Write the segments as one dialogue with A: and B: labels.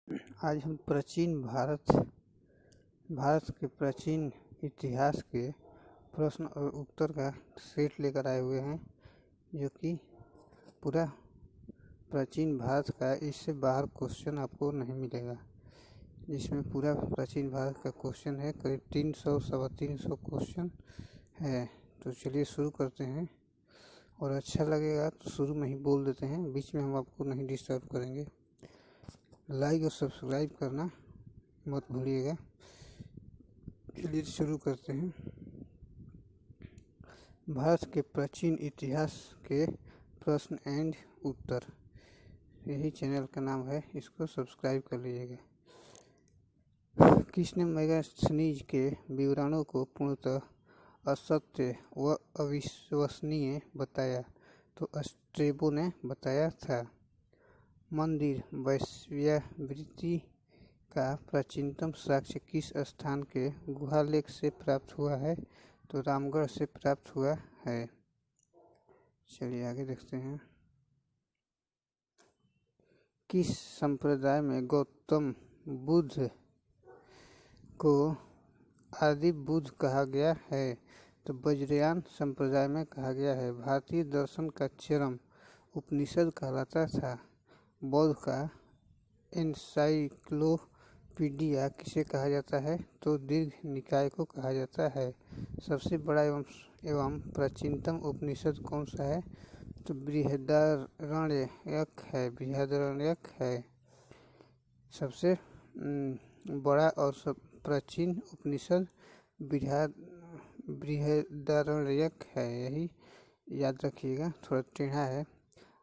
A: आज हम भारत के प्राचीन इतिहास के प्रश्न और उत्तर का सेट लेकर आए हुए हैं, जो कि पूरा प्राचीन भारत का, इससे बाहर क्वेश्चन आपको नहीं मिलेगा। जिसमें पूरा प्राचीन भारत का क्वेश्चन है, करीब 300-350 क्वेश्चन है। तो चलिए शुरू करते हैं, और अच्छा लगेगा तो शुरू में ही बोल देते हैं, बीच में हम आपको नहीं डिस्टर्ब करेंगे। लाइक और सब्सक्राइब करना मत भूलिएगा। चलिए शुरू करते हैं। भारत के प्राचीन इतिहास के प्रश्न एंड उत्तर, यही चैनल का नाम है, इसको सब्सक्राइब कर लीजिएगा। किसने मैगस्थनीज के विवरणों को पूर्णतः असत्य व अविश्वसनीय बताया? तो स्ट्रेबो ने बताया था। मंदिर वेश्यावृत्ति का प्राचीनतम साक्ष्य किस स्थान के गुहालेख से प्राप्त हुआ है? तो रामगढ़ से प्राप्त हुआ है। चलिए आगे देखते हैं। किस संप्रदाय में गौतम बुद्ध को आदि बुद्ध कहा गया है? तो वज्रयान संप्रदाय में कहा गया है। भारतीय दर्शन का चरम उपनिषद कहलाता था। बौद्ध का एनसाइक्लोपीडिया किसे कहा जाता है? तो दीर्घ निकाय को कहा जाता है। सबसे बड़ा एवं प्राचीनतम उपनिषद कौन सा है? तो बृहदारण्यक है। सबसे बड़ा और प्राचीन उपनिषद बृहदारण्यक है, यही याद रखिएगा, थोड़ा टेढ़ा है।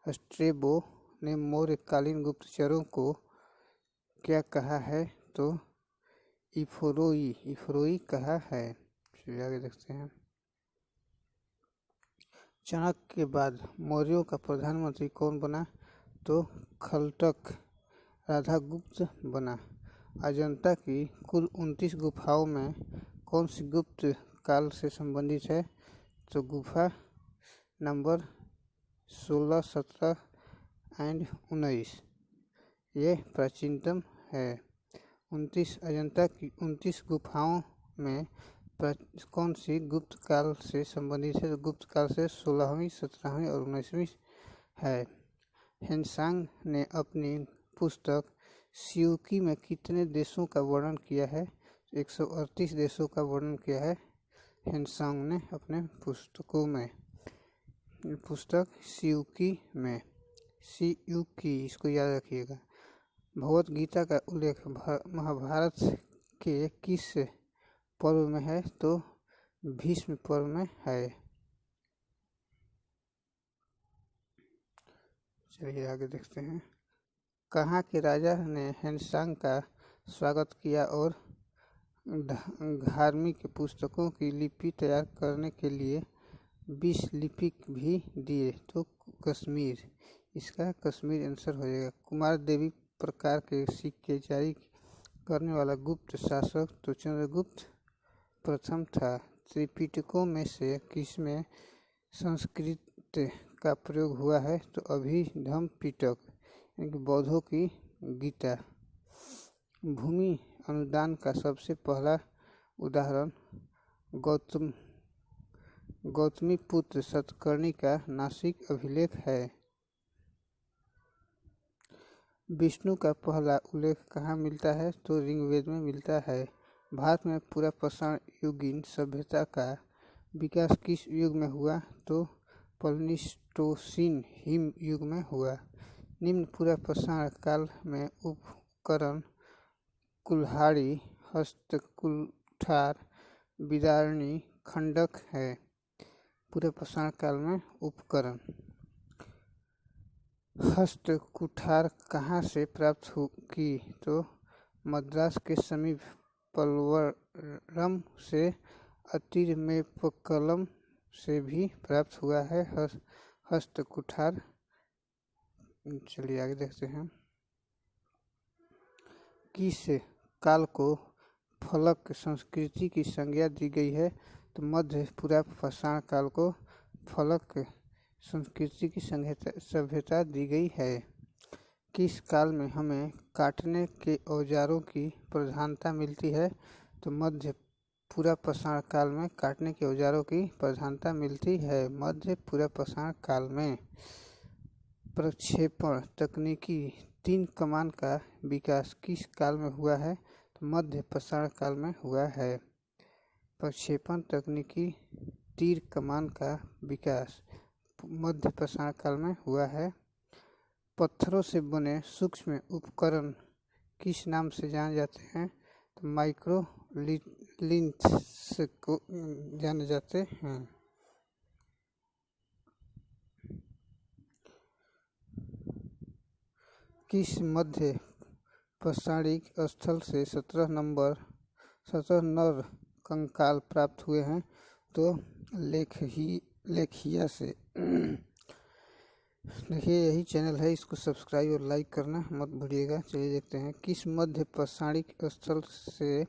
A: स्ट्रेबो ने मौर्यकालीन गुप्तचरों को क्या कहा है? तो इफरोई कहा है। चलिए आगे देखते हैं। चाणक्य के बाद मौर्यों का प्रधानमंत्री कौन बना? तो खलटक राधागुप्त बना। अजंता की कुल 29 गुफाओं में कौन सी गुप्त काल से संबंधित है? तो गुफा नंबर 16, 17 एंड 19, ये प्राचीनतम है। अजंता की 29 गुफाओं में कौन सी गुप्त काल से संबंधित है? तो गुप्त काल से 16वीं, 17वीं और 19वीं है। हेनसांग ने अपनी पुस्तक सियूकी में कितने देशों का वर्णन किया है? 138 देशों का वर्णन किया है हेनसांग ने अपने पुस्तकों में। पुस्तक सियूकी में, सियूकी, इसको याद रखिएगा। भगवत गीता का उल्लेख महाभारत के किस पर्व में है? तो भीष्म पर्व में है। चलिए आगे देखते हैं। कहाँ के राजा ने हेनसांग का स्वागत किया और धार्मिक पुस्तकों की लिपि तैयार करने के लिए 20 लिपिक भी दिए? तो कश्मीर, इसका कश्मीर आंसर हो जाएगा। कुमार देवी प्रकार के सिक्के जारी करने वाला गुप्त शासक तो चंद्रगुप्त प्रथम था। त्रिपिटकों में से किसमें संस्कृत का प्रयोग हुआ है? तो अभिधम पिटक, बौद्धों की गीता। भूमि अनुदान का सबसे पहला उदाहरण गौतमीपुत्र सतकर्णी का नासिक अभिलेख है। विष्णु का पहला उल्लेख कहाँ मिलता है? तो ऋग्वेद में मिलता है। भारत में पूरा पाषाण युगीन सभ्यता का विकास किस युग में हुआ? तो प्लीस्टोसीन हिम युग में हुआ। निम्न पूरा पाषाण काल में उपकरण कुल्हाड़ी, हस्तकुठार, बिदारणी, खंडक है। पूरे पाषाण काल में उपकरण। हस्तकुठार कहाँ से प्राप्त की? तो मद्रास के समीप पलवरम से। अतिरमेपक्कलम से भी प्राप्त हुआ है हस्तकुठार। चलिए आगे देखते हैं। किस काल को फलक संस्कृति की संज्ञा दी गई है? तो मध्य पूरा पाषाण काल को फलक संस्कृति की सभ्यता दी गई है। किस काल में हमें काटने के औजारों की प्रधानता मिलती है? तो मध्य पूरा पाषाण काल में काटने के औजारों की प्रधानता मिलती है। मध्य पूरा पाषाण काल में। प्रक्षेपण तकनीकी 3 कमान का विकास किस काल में हुआ है? तो मध्य पाषाण काल में हुआ है। प्रक्षेपण तकनीकी तीर कमान का विकास मध्य पाषाण काल में हुआ है। पत्थरों से बने सूक्ष्म उपकरण किस नाम से जाने जाते हैं? तो माइक्रो लिंथ्स को जाने जाते हैं। किस मध्य पाषाणिक स्थल से 17 नर कंकाल प्राप्त हुए हैं? तो लेखिया से। देखिए यही चैनल है, इसको सब्सक्राइब और लाइक करना मत भूलिएगा। चलिए देखते हैं किस मध्य पाषाणिक स्थल से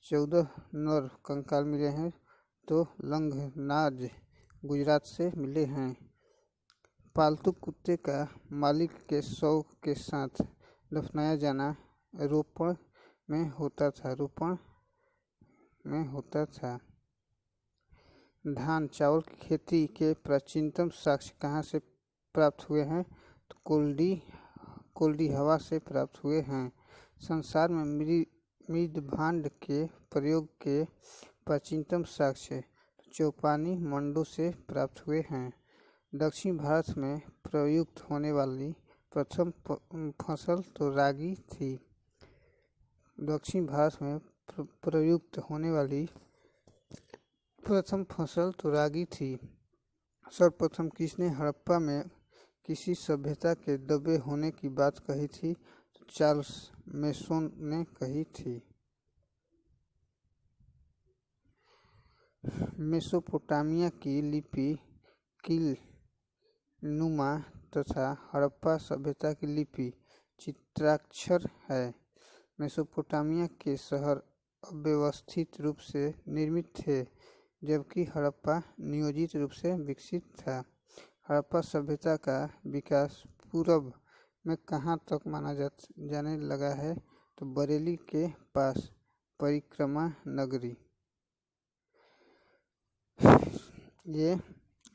A: 14 नर कंकाल मिले हैं? तो लंघनाज गुजरात से मिले हैं। पालतू कुत्ते का मालिक के शव के साथ दफनाया जाना रोपण में होता था। धान चावल की खेती के प्राचीनतम साक्ष्य कहाँ से प्राप्त हुए हैं? तो कोल्डी हवा से प्राप्त हुए हैं। संसार में मृदभांड के प्रयोग के प्राचीनतम साक्ष्य चौपानी मंडू से प्राप्त हुए हैं। दक्षिण भारत में प्रयुक्त होने वाली प्रथम फसल तो रागी थी। दक्षिण भारत में प्रयुक्त होने वाली प्रथम फसल तो रागी थी। सर्वप्रथम किसने हड़प्पा में किसी सभ्यता के दबे होने की बात कही थी? तो चार्ल्स मेसोन ने कही थी। मेसोपोटामिया की लिपि कील नुमा तथा हड़प्पा सभ्यता की लिपि चित्राक्षर है। मेसोपोटामिया के शहर अव्यवस्थित रूप से निर्मित थे, जबकि हड़प्पा नियोजित रूप से विकसित था। हड़प्पा सभ्यता का विकास पूर्व में कहाँ तक माना जाने लगा है? तो बरेली के पास परिक्रमा नगरी। ये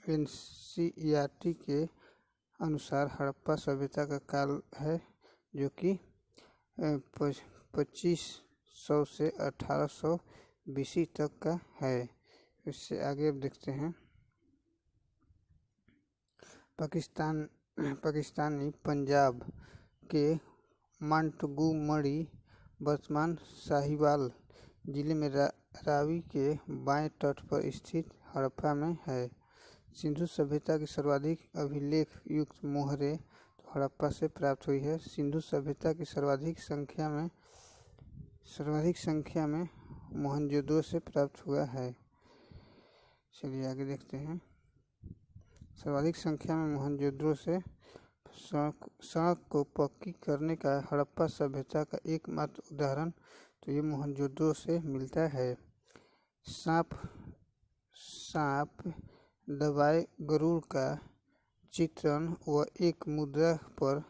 A: एनसीईआरटी के अनुसार हड़प्पा सभ्यता का काल है, जो कि 2500 से 1800 BC तक का है। इससे आगे अब देखते हैं पाकिस्तानी पंजाब के मांटगुमरी वर्तमान साहिवाल जिले में रावी के बाएं तट पर स्थित हड़प्पा में है। सिंधु सभ्यता की सर्वाधिक अभिलेख युक्त मोहरें तो हड़प्पा से प्राप्त हुई है। सिंधु सभ्यता की सर्वाधिक संख्या में मोहनजोदड़ो से प्राप्त हुआ है। चलिए आगे देखते हैं। सर्वाधिक संख्या में मोहनजोदड़ो से सड़क को पक्की करने का हड़प्पा सभ्यता का एकमात्र उदाहरण तो ये मोहनजोदड़ो से मिलता है। सांप दबाए गरुड़ का चित्रण व एक मुद्रा पर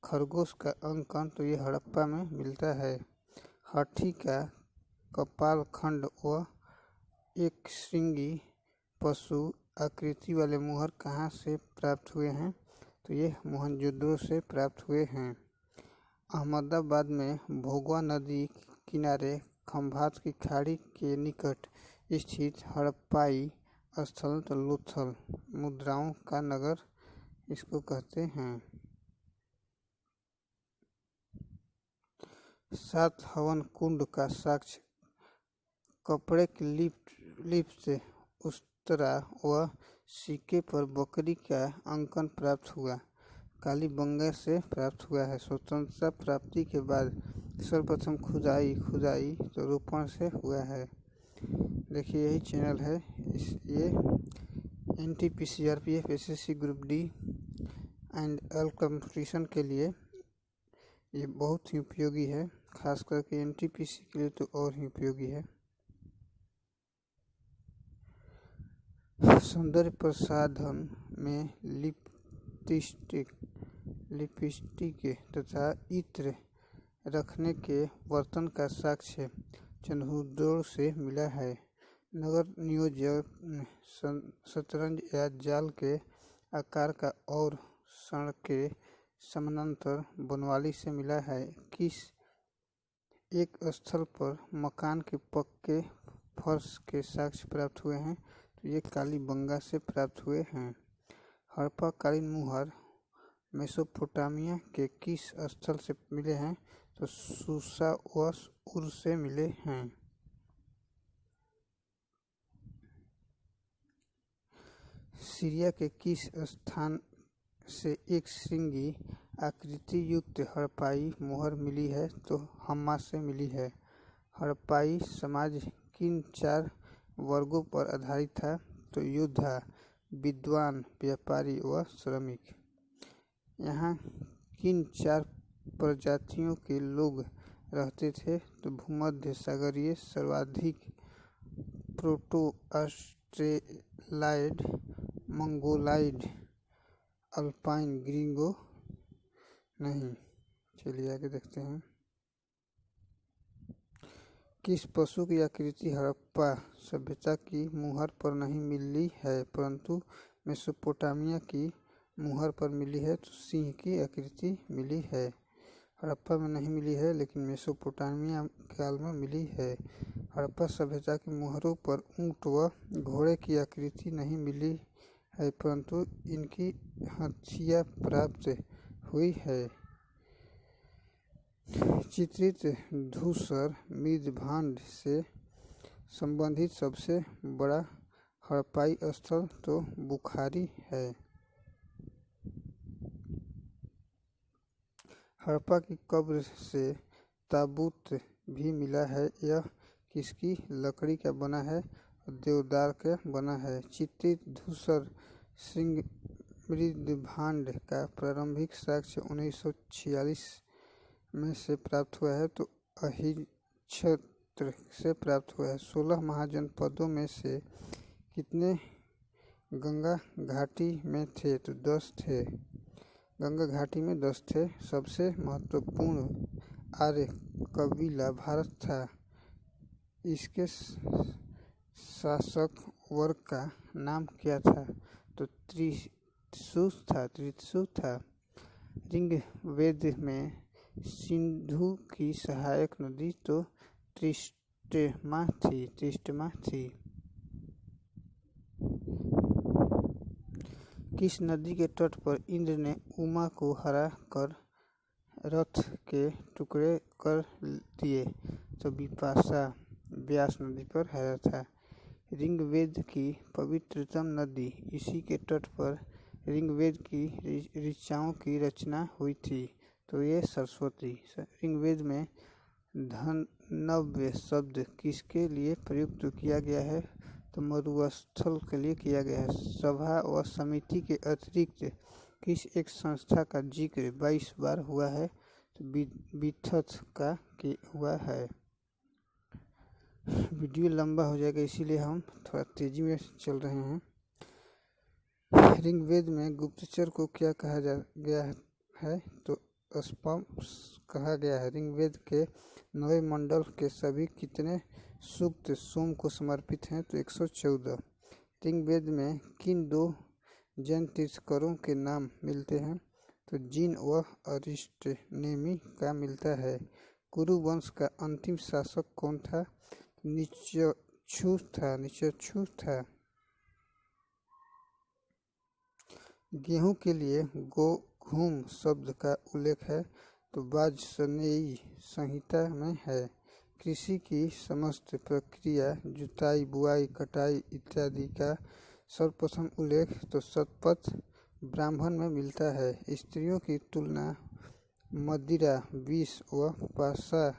A: खरगोश का अंकन तो ये हड़प्पा में मिलता है। हाथी का कपाल खंड व एक श्रृंगी पशु आकृति वाले मुहर कहाँ से प्राप्त हुए हैं? तो ये मोहनजोदड़ो से प्राप्त हुए हैं। अहमदाबाद में भोगवा नदी किनारे खंभात की खाड़ी के निकट स्थित हड़प्पाई स्थल तो लोथल मुद्राओं का नगर इसको कहते हैं। 7 हवन कुंड का साक्ष्य कपड़े की लिप से उस्तरा व सिक्के पर बकरी का अंकन प्राप्त हुआ कालीबंगा से प्राप्त हुआ है। स्वतंत्रता प्राप्ति के बाद सर्वप्रथम खुदाई तो रोपण से हुआ है। देखिए यही चैनल है, ये NTPC RPF SSC group D and all competition के लिए ये बहुत ही उपयोगी है, खास करके NTPC के लिए तो और ही उपयोगी है। सौंदर्य प्रसाधन में लिपस्टिक लिपस्टिक तथा इत्र रखने के बर्तन का साक्ष्य चंद्रहूडोर से मिला है। नगर नियोजन शतरंज या जाल के आकार का और सड़कें समानांतर बनवाली से मिला है। किस एक स्थल पर मकान के पक्के फर्श के साक्ष्य प्राप्त हुए हैं? तो ये कालीबंगा से प्राप्त हुए हैं। हड़प्पा कालीन मुहर मेसोपोटामिया के किस स्थल से मिले हैं? तो सूसा व उर से मिले हैं। सीरिया के किस स्थान से एक श्रृंगी आकृति युक्त हड़प्पाई मुहर मिली है? तो हम्मा से मिली है। हड़प्पाई समाज किन 4 वर्गों पर आधारित था? तो योद्धा, विद्वान, व्यापारी व श्रमिक। यहाँ किन 4 प्रजातियों के लोग रहते थे? तो भूमध्य सागरीय, सर्वाधिक प्रोटो ऑस्ट्रेलाइड, मंगोलाइड, अल्पाइन, ग्रीगो नहीं। चलिए आगे देखते हैं। किस पशु की आकृति हड़प्पा सभ्यता की मुहर पर नहीं मिली है परंतु मेसोपोटामिया की मुहर पर मिली है? तो सिंह की आकृति मिली है। हड़प्पा में नहीं मिली है लेकिन मेसोपोटामिया काल में मिली है। हड़प्पा सभ्यता की मुहरों पर ऊंट व घोड़े की आकृति नहीं मिली है परंतु इनकी हथिया प्राप्त हुई है। चित्रित धूसर मृदभांड से संबंधित सबसे बड़ा हड़प्पाई स्थल तो बुखारी है। हड़प्पा की कब्र से ताबूत भी मिला है। यह किसकी लकड़ी का बना है? देवदार का बना है। चित्रित धूसर श्रृंग मृदभांड का प्रारंभिक साक्ष्य 1946 में से प्राप्त हुआ है। तो अहिच्छत्र से प्राप्त हुआ है। 16 महाजनपदों में से कितने गंगा घाटी में थे? तो 10 थे। गंगा घाटी में 10 थे। सबसे महत्वपूर्ण आर्य कबीला भारत था। इसके शासक वर्ग का नाम क्या था? तो त्रिशु था। ऋग्वेद में सिंधु की सहायक नदी तो त्रिष्टमा थी। किस नदी के तट पर इंद्र ने उमा को हरा कर रथ के टुकड़े कर दिए? तो बिपाशा व्यास नदी पर हरा था। ऋग्वेद की पवित्रतम नदी इसी के तट पर ऋग्वेद की ऋचाओं की रचना हुई थी। तो ये सरस्वती। ऋग्वेद में धनव्य शब्द किसके लिए प्रयुक्त किया गया है? तो मरुस्थल के लिए किया गया है। सभा व समिति के अतिरिक्त किस एक संस्था का जिक्र 22 बार हुआ है? तो विथत का हुआ है। वीडियो लंबा हो जाएगा इसीलिए हम थोड़ा तेजी में चल रहे हैं। ऋग्वेद में गुप्तचर को क्या कहा गया है? तो स्पम कहा गया है। ऋग्वेद के 9 मंडल के सभी कितने सूक्त सोम को समर्पित हैं? तो 114। ऋग्वेद में किन 2 जैन तीर्थंकरों के नाम मिलते हैं? तो जिन व अरिष्टनेमि का मिलता है। कुरु वंश का अंतिम शासक कौन था? निचक्षु था। गेहूं के लिए गोघूम शब्द का उल्लेख है तो वाजसनेयी संहिता में है। कृषि की समस्त प्रक्रिया जुताई, बुआई, कटाई इत्यादि का सर्वप्रथम उल्लेख तो शतपथ ब्राह्मण में मिलता है। स्त्रियों की तुलना मदिरा, विष व पाशा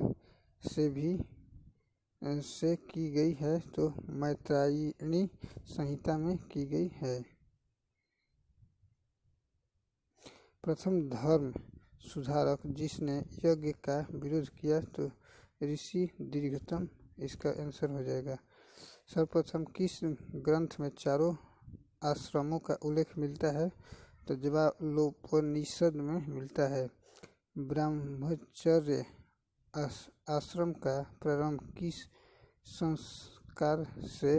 A: से की गई है तो मैत्रायणी संहिता में की गई है। प्रथम धर्म सुधारक जिसने यज्ञ का विरोध किया तो ऋषि दीर्घतम इसका आंसर हो जाएगा। सर्वप्रथम किस ग्रंथ में चारों आश्रमों का उल्लेख मिलता है? तज्वालोपनिषद में मिलता है। ब्रह्मचर्य आश्रम का प्रारंभ किस संस्कार से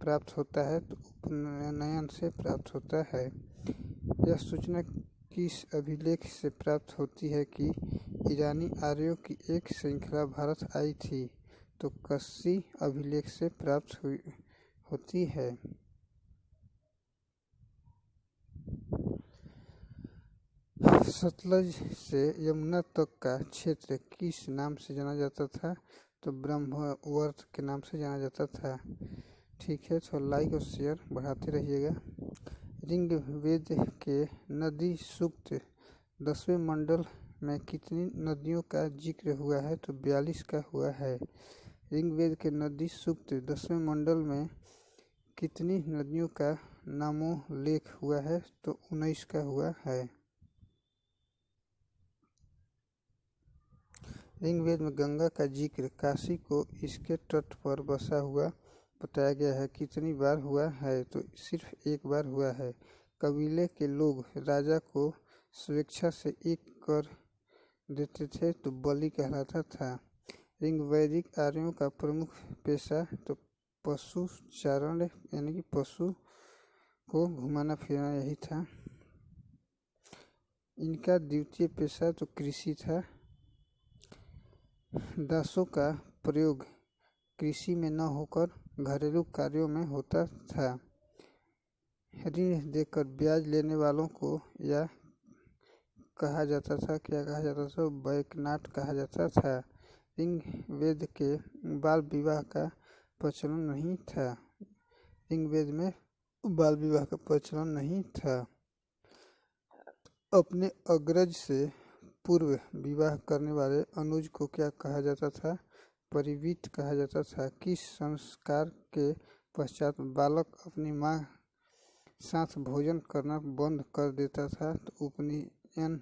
A: प्राप्त होता है? तो उपनयन से प्राप्त होता है। यह सूचना किस अभिलेख से प्राप्त होती है कि ईरानी आर्यों की एक श्रृंखला भारत आई थी? तो कस्सी अभिलेख से प्राप्त होती है। सतलज से यमुना तक का क्षेत्र किस नाम से जाना जाता था? तो ब्रह्मवर्त के नाम से जाना जाता था। ठीक है, तो लाइक और शेयर बढ़ाते रहिएगा। ऋग्वेद के नदी सूक्त 10वें मंडल में कितनी नदियों का जिक्र हुआ है? तो 42 का हुआ है। ऋग्वेद के नदी सूक्त 10वें मंडल में कितनी नदियों का नामोल्लेख हुआ है? तो 19 का हुआ है। ऋग्वेद में गंगा का जिक्र काशी को इसके तट पर बसा हुआ बताया गया है। कितनी बार हुआ है? तो सिर्फ एक बार हुआ है। कबीले के लोग राजा को स्वेच्छा से एक कर देते थे तो बलि कहलाता था। ऋग्वैदिक आर्यों का प्रमुख पेशा तो पशु चारण यानी कि पशु को घुमाना फिराना यही था। इनका द्वितीय पेशा तो कृषि था। दासों का प्रयोग कृषि में न होकर घरेलू कार्यों में होता था। ऋण देकर ब्याज लेने वालों को या कहा जाता था, क्या कहा जाता था? बैकनाट कहा जाता था। ऋग्वेद के बाल विवाह का प्रचलन नहीं था। ऋग्वेद में बाल विवाह का प्रचलन नहीं था। अपने अग्रज से पूर्व विवाह करने वाले अनुज को क्या कहा जाता था? परिवीत कहा जाता था। किस संस्कार के पश्चात बालक अपनी माँ साथ भोजन करना बंद कर देता था? तो उपनयन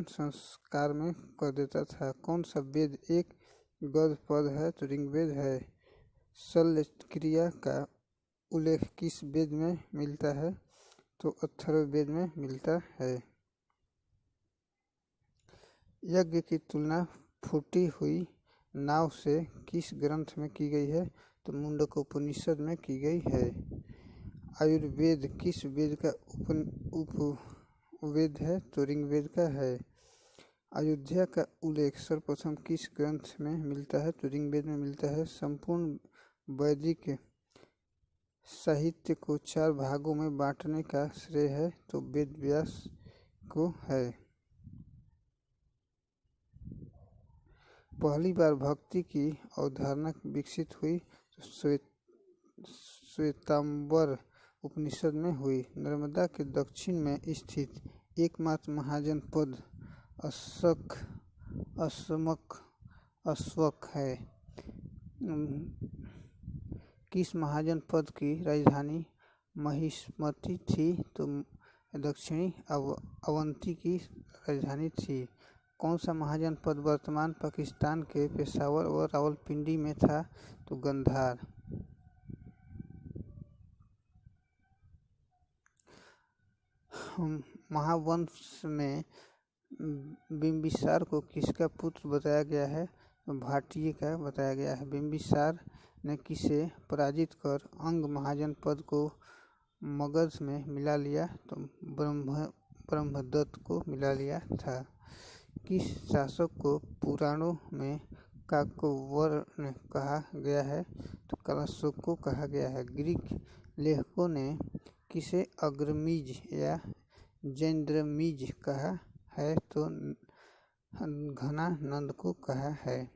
A: संस्कार में कर देता था। कौन सा वेद एक गद्य पद है? तो ऋग्वेद है। शल्य क्रिया का उल्लेख किस वेद में मिलता है? तो अथर्ववेद में मिलता है। यज्ञ की तुलना फूटी हुई नाव से किस ग्रंथ में की गई है? तो मुंडकोपनिषद में की गई है। आयुर्वेद किस वेद का उपवेद है? तो ऋग्वेद का है। अयोध्या का उल्लेख सर्वप्रथम किस ग्रंथ में मिलता है? तो ऋग्वेद में मिलता है। संपूर्ण वैदिक साहित्य को 4 भागों में बांटने का श्रेय है तो वेद व्यास को है। पहली बार भक्ति की अवधारणा विकसित हुई तो श्वेतांबर उपनिषद में हुई। नर्मदा के दक्षिण में स्थित एकमात्र महाजनपद अस्वक है। किस महाजनपद की राजधानी महिष्मती थी? तो दक्षिणी अवंती की राजधानी थी। कौन सा महाजनपद वर्तमान पाकिस्तान के पेशावर व रावलपिंडी में था? तो गंधार। महावंश में बिंबिसार को किसका पुत्र बताया गया है? भाटिये का बताया गया है। बिंबिसार ने किसे पराजित कर अंग महाजनपद को मगध में मिला लिया? तो ब्रह्मदत्त को मिला लिया था। किस शासक को पुराणों में काकवर्ण कहा गया है? तो कलाशोक को कहा गया है। ग्रीक लेखकों ने किसे अग्रमीज या जैंद्रमीज कहा है? तो घनानंद को कहा है।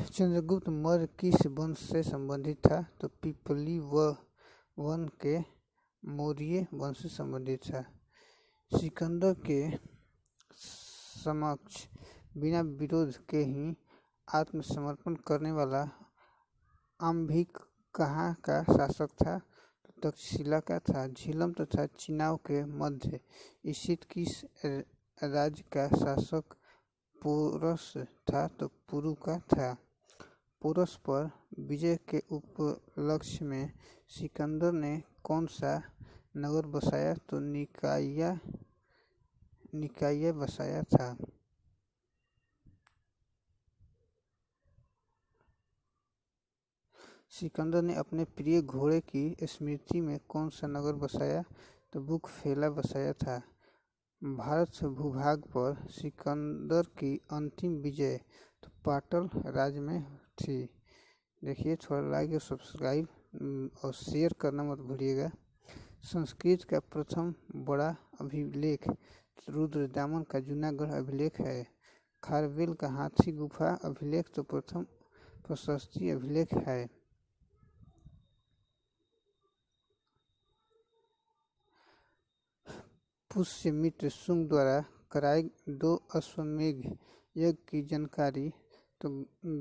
A: चंद्रगुप्त मौर्य किस वंश से संबंधित था? तो पिपली वन के मौर्य वंश से संबंधित था। सिकंदर के समक्ष बिना विरोध के ही आत्मसमर्पण करने वाला आम्भिक कहाँ का शासक था? तो तक्षशिला का था। झिलम तथा चिनाव के मध्य स्थित किस राज्य का शासक पोरस था? तो पुरु का था। पोरस पर विजय के उपलक्ष्य में सिकंदर ने कौन सा नगर बसाया? तो निकाया बसाया था। सिकंदर ने अपने प्रिय घोड़े की स्मृति में कौन सा नगर बसाया? तो बुकफेला बसाया था। भारत भूभाग पर सिकंदर की अंतिम विजय तो पाटल राज्य में थी। देखिए, थोड़ा लाइक और सब्सक्राइब और शेयर करना मत भूलिएगा। संस्कृत का प्रथम बड़ा अभिलेख रुद्रदामन का जूनागढ़ अभिलेख है। खारवेल का हाथी गुफा अभिलेख तो प्रथम प्रशस्ति अभिलेख है। पुष्यमित्र शुंग द्वारा कराए 2 अश्वमेध यज्ञ की जानकारी तो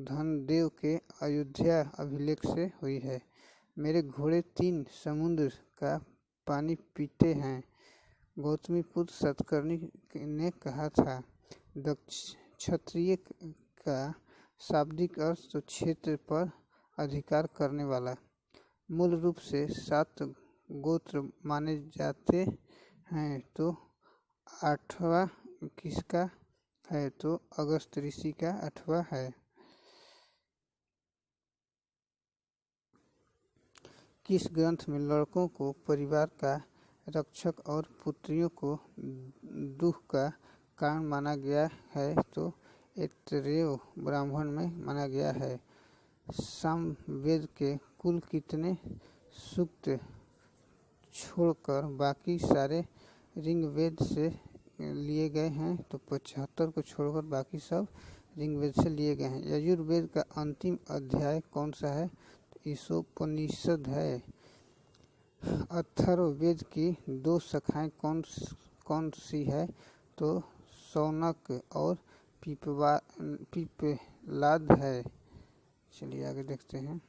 A: धनदेव के अयोध्या अभिलेख से हुई है। मेरे घोड़े 3 समुद्र का पानी पीते हैं, गौतमीपुत्र सतकर्णी ने कहा था। क्षत्रिय का शाब्दिक अर्थ तो क्षेत्र पर अधिकार करने वाला। मूल रूप से 7 गोत्र माने जाते हैं, तो 8वां किसका है? तो अगस्त ऋषि का 8वां है। किस ग्रंथ में लड़कों को परिवार का रक्षक और पुत्रियों को दुख का कारण माना गया है? तो ऐतरेय ब्राह्मण में माना गया है। सामवेद के कुल कितने सूक्त छोड़कर बाकी सारे ऋग्वेद से लिए गए हैं? तो 75 को छोड़कर बाकी सब ऋग्वेद से लिए गए हैं। यजुर्वेद का अंतिम अध्याय कौन सा है? तो ईशोपनिषद है। अथर्ववेद की 2 शाखाएं कौन सी है? तो शौनक और पिप्पलाद है। चलिए आगे देखते हैं।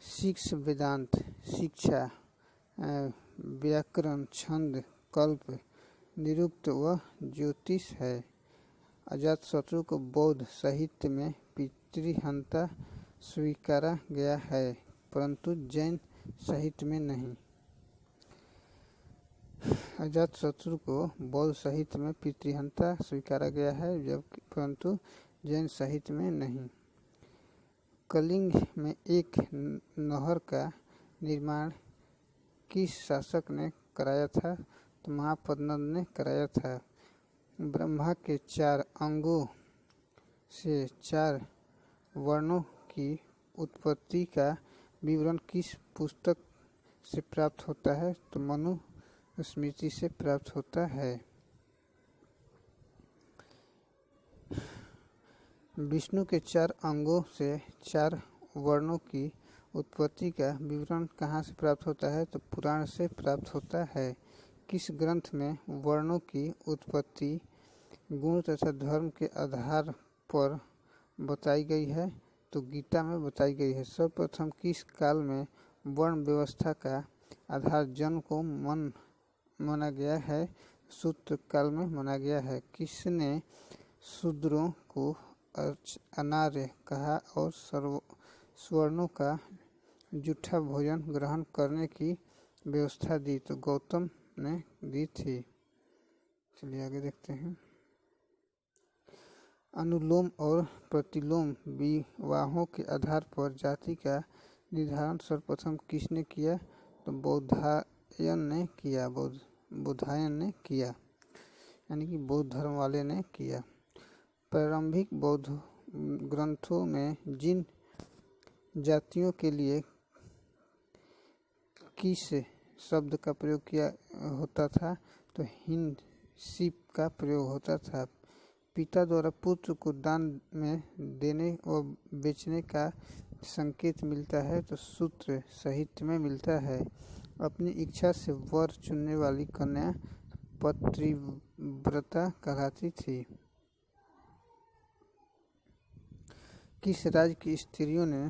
A: शिक्षा वेदांत शिक्षा, व्याकरण, छंद, कल्प, निरुक्त व ज्योतिष है। अजातशत्रु को बौद्ध साहित्य में पितृहंता स्वीकारा गया है, परंतु जैन साहित्य में नहीं। अजातशत्रु को बौद्ध साहित्य में पितृहंता स्वीकारा गया है, जबकि परंतु जैन साहित्य में नहीं। कलिंग में एक नहर का निर्माण किस शासक ने कराया था? तो महापद्नंद ने कराया था। ब्रह्मा के 4 अंगों से 4 वर्णों की उत्पत्ति का विवरण किस पुस्तक से प्राप्त होता है? तो मनु स्मृति से प्राप्त होता है। विष्णु के 4 अंगों से 4 वर्णों की उत्पत्ति का विवरण कहाँ से प्राप्त होता है? तो पुराण से प्राप्त होता है। किस ग्रंथ में वर्णों की उत्पत्ति गुण तथा धर्म के आधार पर बताई गई है? तो गीता में बताई गई है। सर्वप्रथम किस काल में वर्ण व्यवस्था का आधार जन्म को माना गया है? सूत्र काल में माना गया है। किसने शूद्रों को अनार्य कहा और स्वर्णों का जूठा भोजन ग्रहण करने की व्यवस्था दी? तो गौतम ने दी थी। चलिए आगे देखते हैं। अनुलोम और प्रतिलोम विवाहों के आधार पर जाति का निर्धारण सर्वप्रथम किसने किया? तो बौधायन ने किया, यानी कि बौद्ध धर्म वाले ने किया। प्रारंभिक बौद्ध ग्रंथों में जिन जातियों के लिए किस शब्द का प्रयोग किया होता था? तो हिंद शिप का प्रयोग होता था। पिता द्वारा पुत्र को दान में देने व बेचने का संकेत मिलता है, तो सूत्र साहित्य में मिलता है। अपनी इच्छा से वर चुनने वाली कन्या पतिव्रता कहलाती थी। किस राज्य की स्त्रियों ने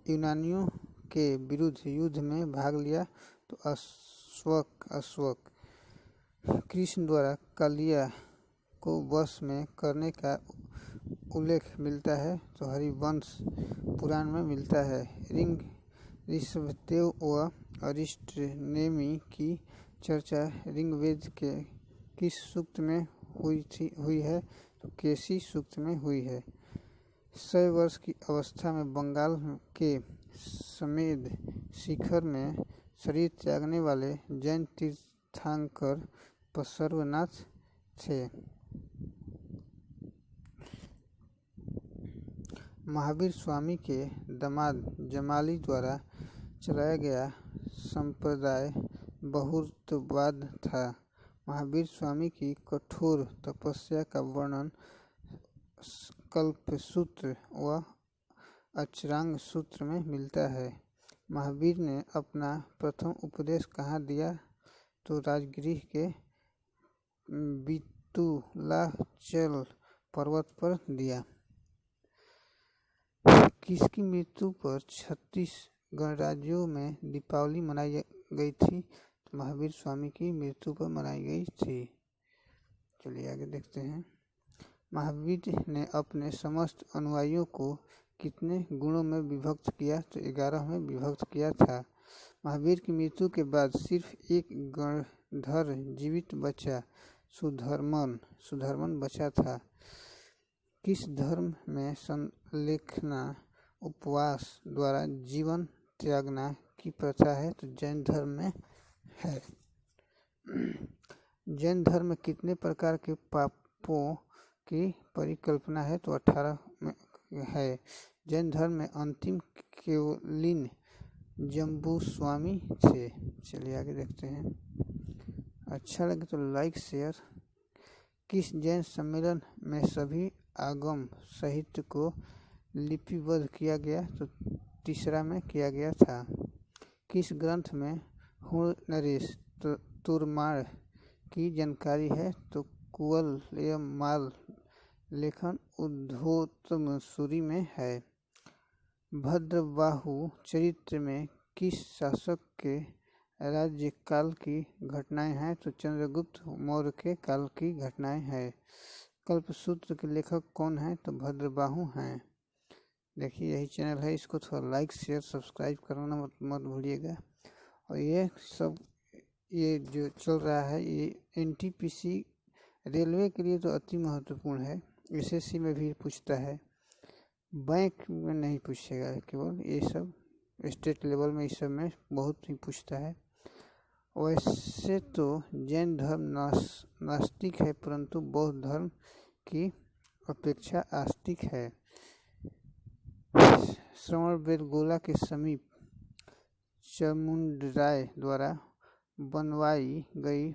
A: यूनानियों के विरुद्ध युद्ध में भाग लिया? तो अश्वक। कृष्ण द्वारा कालिया को वश में करने का उल्लेख मिलता है तो हरिवंश पुराण में मिलता है। ऋषभदेव व अरिष्टनेमि की चर्चा ऋग्वेद के किस सूक्त में हुई है तो केसी सूक्त में हुई है। 100 वर्ष की अवस्था में बंगाल के समेध शिखर में शरीर त्यागने वाले जैन तीर्थंकर सर्वनाथ थे। महावीर स्वामी के दामाद जमाली द्वारा चलाया गया संप्रदाय बहुत्ववाद था। महावीर स्वामी की कठोर तपस्या का वर्णन कल्पसूत्र व अचरांग सूत्र में मिलता है। महावीर ने अपना प्रथम उपदेश कहाँ दिया तो राजगृह के वितुलाचल पर्वत पर दिया। किसकी मृत्यु पर 36 गणराज्यों में दीपावली मनाई गई थी तो महावीर स्वामी की मृत्यु पर मनाई गई थी। चलिए आगे देखते हैं। महावीर ने अपने समस्त अनुयायियों को कितने गुणों में विभक्त किया तो 11 में विभक्त किया था। महावीर की मृत्यु के बाद सिर्फ एक गणधर जीवित बचा, सुधर्मन बचा था। किस धर्म में संलेखना उपवास द्वारा जीवन त्यागना की प्रथा है तो जैन धर्म में है। जैन धर्म में कितने प्रकार के पापों की परिकल्पना है तो 18 में है। जैन धर्म में अंतिम केवलिन जम्बूस्वामी थे। चलिए आगे देखते हैं। अच्छा लगे तो लाइक शेयर। किस जैन सम्मेलन में सभी आगम साहित्य को लिपिबद्ध किया गया तो तीसरा में किया गया था। किस ग्रंथ में हुण नरेश तोरमाड़ की जानकारी है तो कुवलयमाल लेखन उद्धोत्तमसूरी में है। भद्रबाहु चरित्र में किस शासक के राज्यकाल की घटनाएं हैं तो चंद्रगुप्त मौर्य के काल की घटनाएं हैं। कल्पसूत्र के लेखक कौन हैं तो भद्रबाहु हैं। देखिए यही चैनल है, इसको थोड़ा लाइक शेयर सब्सक्राइब करना मत भूलिएगा। और ये जो चल रहा है ये एनटीपीसी रेलवे के लिए तो अति महत्वपूर्ण है। एसएससी में भी पूछता है, बैंक में नहीं पूछेगा, केवल ये सब स्टेट लेवल में इस सब में बहुत ही पूछता है। वैसे तो जैन धर्म नास्तिक है परंतु बौद्ध धर्म की अपेक्षा आस्तिक है। श्रवणबेलगोला के समीप चामुंडराय द्वारा बनवाई गई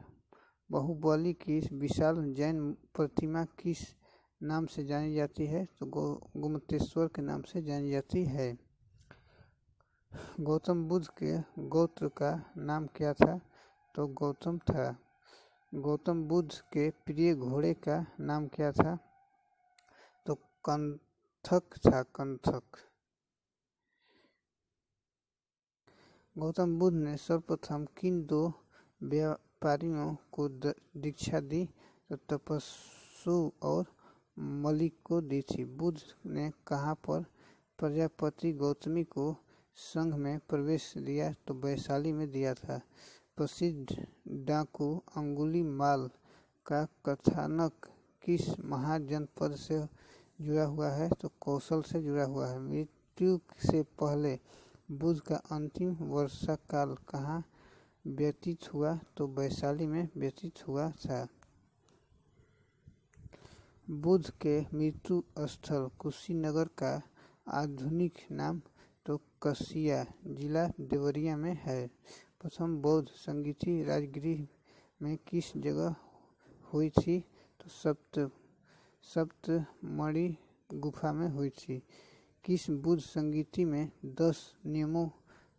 A: बाहुबली की विशाल जैन प्रतिमा किस नाम से जानी जाती है तो गोमतेश्वर के नाम से जानी जाती है। गौतम बुद्ध के गोत्र का नाम क्या था तो गौतम था। गौतम बुद्ध के प्रिय घोड़े का नाम क्या था तो कंथक था, कंथक। गौतम बुद्ध ने सर्वप्रथम किन 2 व्यापारियों को दीक्षा दी तो तपस्सु और मलिक को दी थी। बुद्ध ने कहाँ पर प्रजापति गौतमी को संघ में प्रवेश दिया तो वैशाली में दिया था। प्रसिद्ध डाकू अंगुलीमाल का कथानक किस महाजनपद से जुड़ा हुआ है तो कौशल से जुड़ा हुआ है। मृत्यु से पहले बुद्ध का अंतिम वर्षाकाल कहाँ व्यतीत हुआ तो वैशाली में व्यतीत हुआ था। बुद्ध के मृत्यु स्थल कुशीनगर का आधुनिक नाम तो कसिया जिला देवरिया में है। प्रथम बौद्ध संगीति राजगृह में किस जगह हुई थी तो सप्तमणि गुफा में हुई थी। किस बुद्ध संगीति में 10 नियमों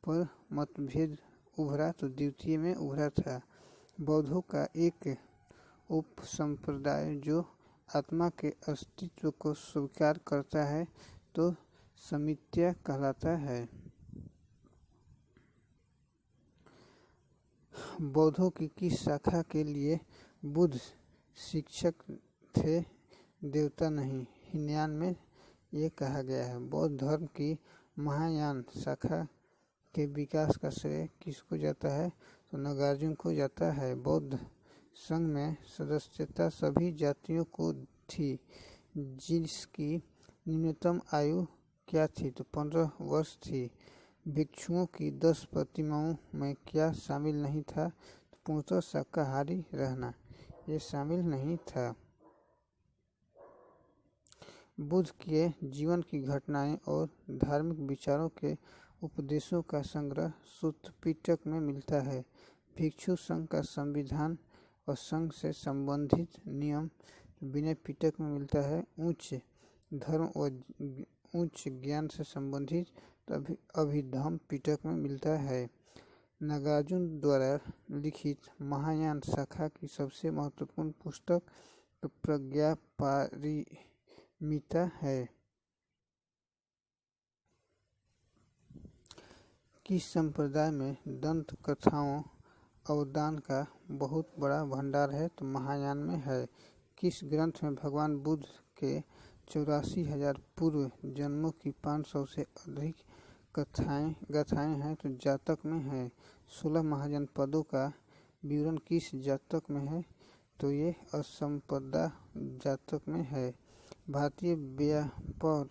A: पर मतभेद उभरा तो द्वितीय में उभरा था। बौद्धों का एक उप संप्रदाय जो आत्मा के अस्तित्व को स्वीकार करता है तो समित्या कहलाता है। बौद्धों की किस शाखा के लिए बुद्ध शिक्षक थे देवता नहीं। हीनयान में ये कहा गया है। बौद्ध धर्म की महायान शाखा के विकास का श्रेय किसको जाता है? तो नागार्जुन को जाता है। बौद्ध संघ में सदस्यता सभी जातियों को थी, जिसकी न्यूनतम आयु क्या थी? तो 15 वर्ष थी। भिक्षुओं की 10 प्रतिमाओं में क्या शामिल नहीं था? तो पूर्णतः शाकाहारी रहना, ये शामिल नहीं था। बुद्ध के जीवन की घटनाएं और धार्मिक विचारों के उपदेशों का संग्रह सूत्र पिटक में मिलता है। भिक्षु संघ का संविधान और संघ से संबंधित नियम विनय पिटक में मिलता है। उच्च धर्म और उच्च ज्ञान से संबंधित अभिधम्म पिटक में मिलता है। नागार्जुन द्वारा लिखित महायान शाखा की सबसे महत्वपूर्ण पुस्तक प्रज्ञापारमिता है। किस संप्रदाय में दंत कथाओं अवदान का बहुत बड़ा भंडार है? तो महायान में है। किस ग्रंथ में भगवान बुद्ध के 84,000 पूर्व जन्मों की 500 से अधिक गाथाएं हैं? तो जातक में है। 16 महाजनपदों का विवरण किस जातक में है? तो ये असंपदा जातक में है। भारतीय व्यापार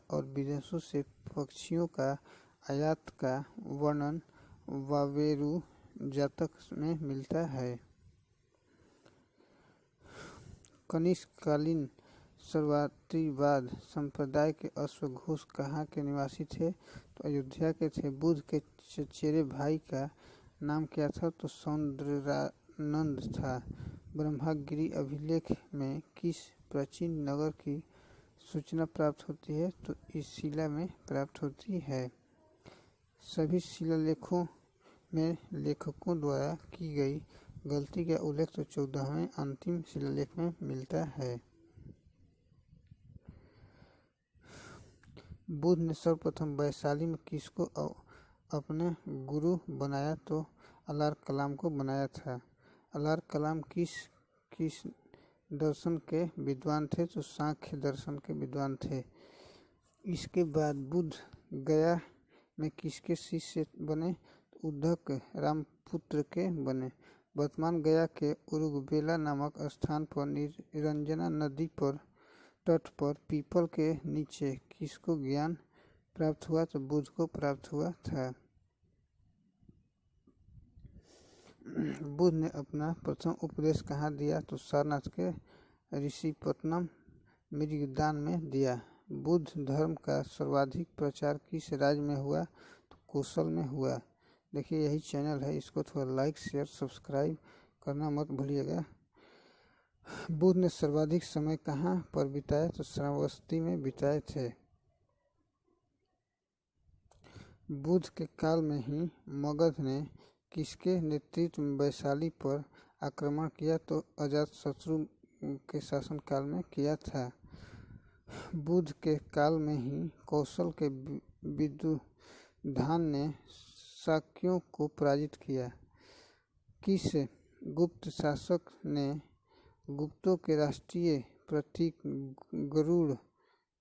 A: और विदेशों से पक्षियों का आयात का वर्णन वावेरू जातक में मिलता है। कनिष्ककालीन सर्ववादीवाद संप्रदाय के अश्वघोष कहाँ के निवासी थे? तो अयोध्या के थे। बुद्ध के चचेरे भाई का नाम क्या था? तो सौंदरानंद था। ब्रह्मगिरी अभिलेख में किस प्राचीन नगर की सूचना प्राप्त होती है? तो इस शिला में प्राप्त होती है। सभी शिलालेखों में लेखकों द्वारा की गई गलती का उल्लेख तो 14वें अंतिम शिलालेख में मिलता है। बुद्ध ने सर्वप्रथम वैशाली में किसको अपने गुरु बनाया? तो अलार कलाम को बनाया था। अलार कलाम किस दर्शन के विद्वान थे? तो सांख्य दर्शन के विद्वान थे। इसके बाद बुद्ध गया में किसके शिष्य बने? तो उद्धक रामपुत्र के बने। वर्तमान गया के उरुगवेला नामक स्थान पर निरंजना नदी पर तट पर पीपल के नीचे किसको ज्ञान प्राप्त हुआ? तो बुद्ध को प्राप्त हुआ था। बुद्ध ने अपना प्रथम उपदेश कहाँ दिया? तो सारनाथ के ऋषिपत्तनम मृगदान में दिया। बुद्ध धर्म का सर्वाधिक प्रचार किस राज्य में हुआ? तो कौशल में हुआ। देखिए यही चैनल है, इसको थोड़ा लाइक शेयर सब्सक्राइब करना मत भूलिएगा। बुद्ध ने सर्वाधिक समय कहाँ पर बिताया? तो श्रावस्ती में बिताए थे। बुद्ध के काल में ही मगध ने किसके नेतृत्व में वैशाली पर आक्रमण किया? तो अजातशत्रु के शासनकाल में किया था। बुद्ध के काल में ही कौशल के विद्युद्धान ने शाक्यों को पराजित किया। किस गुप्त शासक ने गुप्तों के राष्ट्रीय प्रतीक गरुड़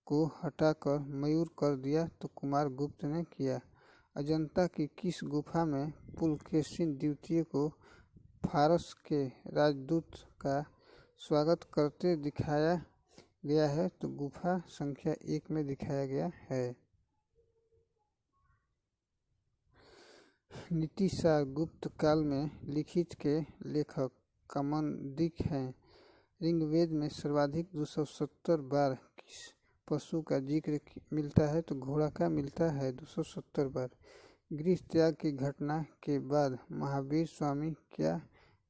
A: को हटाकर मयूर कर दिया? तो कुमार गुप्त ने किया। अजंता की किस गुफा में पुलकेशिन द्वितीय को फारस के राजदूत का स्वागत करते दिखाया गया है? तो गुफा संख्या 1 में दिखाया गया है। नीतिसार गुप्त काल में लिखित के लेखक कामोद्दीक हैं। ऋग्वेद में सर्वाधिक 270 बार किस पशु का जिक्र मिलता है? तो घोड़ा का मिलता है 270 बार। गृह त्याग की घटना के बाद महावीर स्वामी क्या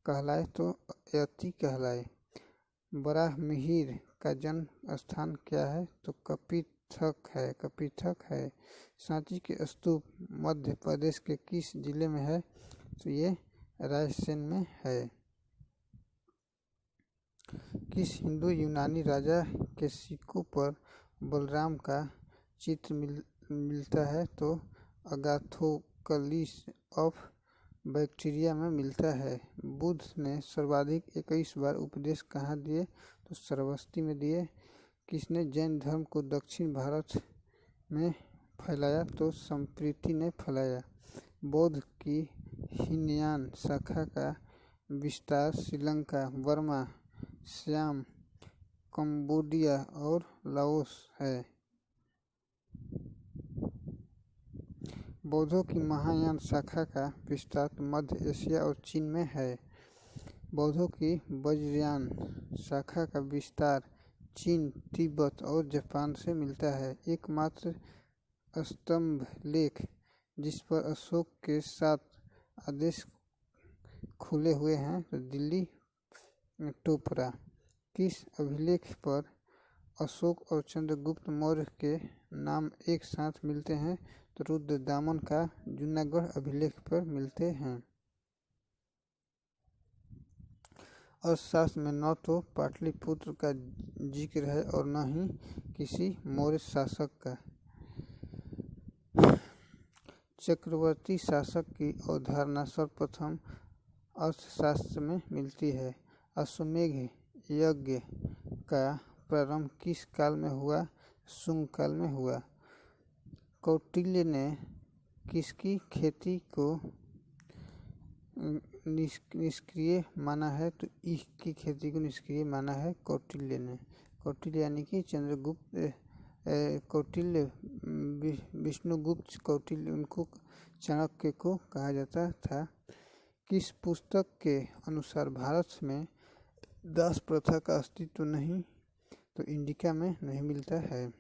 A: कहलाए? तो यति कहलाए। बराहमिहिर का जन्म स्थान क्या है? तो कपिथक है। सांची के स्तूप मध्य प्रदेश के किस जिले में है? तो ये रायसेन में है। किस हिंदू यूनानी राजा के सिक्कों पर बलराम का चित्र मिलता है? तो अगाथोकलिस ऑफ बैक्टीरिया में मिलता है। बुद्ध ने सर्वाधिक 21 बार उपदेश कहाँ दिए? तो श्रावस्ती में दिए। किसने जैन धर्म को दक्षिण भारत में फैलाया? तो संप्रीति ने फैलाया। बौद्ध की हीनयान शाखा का विस्तार श्रीलंका, बर्मा, सियाम, कंबोडिया और लाओस है। बौद्धों की महायान शाखा का विस्तार मध्य एशिया और चीन में है। बौद्धों की वज्रयान शाखा का विस्तार चीन, तिब्बत और जापान से मिलता है। एकमात्र स्तंभ लेख जिस पर अशोक के 7 आदेश खुले हुए हैं तो दिल्ली टोपरा। किस अभिलेख पर अशोक और चंद्रगुप्त मौर्य के नाम एक साथ मिलते हैं? तो रुद्रदामन का जूनागढ़ अभिलेख पर मिलते हैं। अर्थशास्त्र में न तो पाटलिपुत्र का जिक्र है और न ही किसी मौर्य शासक का। चक्रवर्ती शासक की अवधारणा सर्वप्रथम अर्थशास्त्र में मिलती है। अश्वमेध यज्ञ का प्रारंभ किस काल में हुआ? शुंग काल में हुआ। कौटिल्य ने किसकी खेती को निष्क्रिय माना है? तो ईख की खेती को निष्क्रिय माना है कौटिल्य ने। कौटिल्य यानी कि चंद्रगुप्त कौटिल्य, विष्णुगुप्त कौटिल्य, उनको चाणक्य को कहा जाता था। किस पुस्तक के अनुसार भारत में दास प्रथा का अस्तित्व नहीं? तो इंडिका में नहीं मिलता है।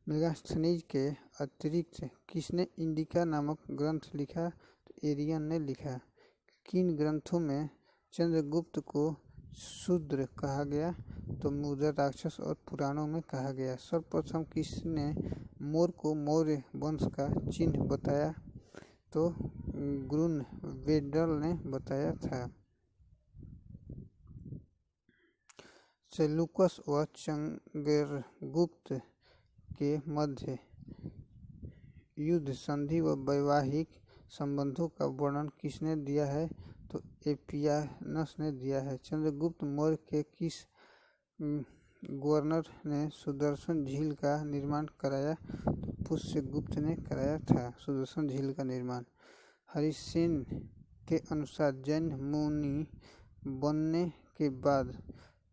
A: मेगास्थनीज के अतिरिक्त किसने इंडिका नामक ग्रंथ लिखा? तो एरियन ने लिखा। किन ग्रंथों में चंद्रगुप्त को शूद्र कहा गया? तो मुद्रा राक्षस और पुराणों में कहा गया। सर्वप्रथम किसने मोर को मौर्य वंश का चिन्ह बताया? तो ग्रुनवेडल ने बताया था। सेल्यूकस व चंद्रगुप्त के मध्य युद्ध संधि व वैवाहिक संबंधों का वर्णन किसने दिया है? तो एपियानस ने दिया है। चंद्रगुप्त मौर्य के किस गवर्नर ने सुदर्शन झील का निर्माण कराया? तो पुष्यगुप्त ने कराया था सुदर्शन झील का निर्माण। हरिसेन के अनुसार जैन मुनि बनने के बाद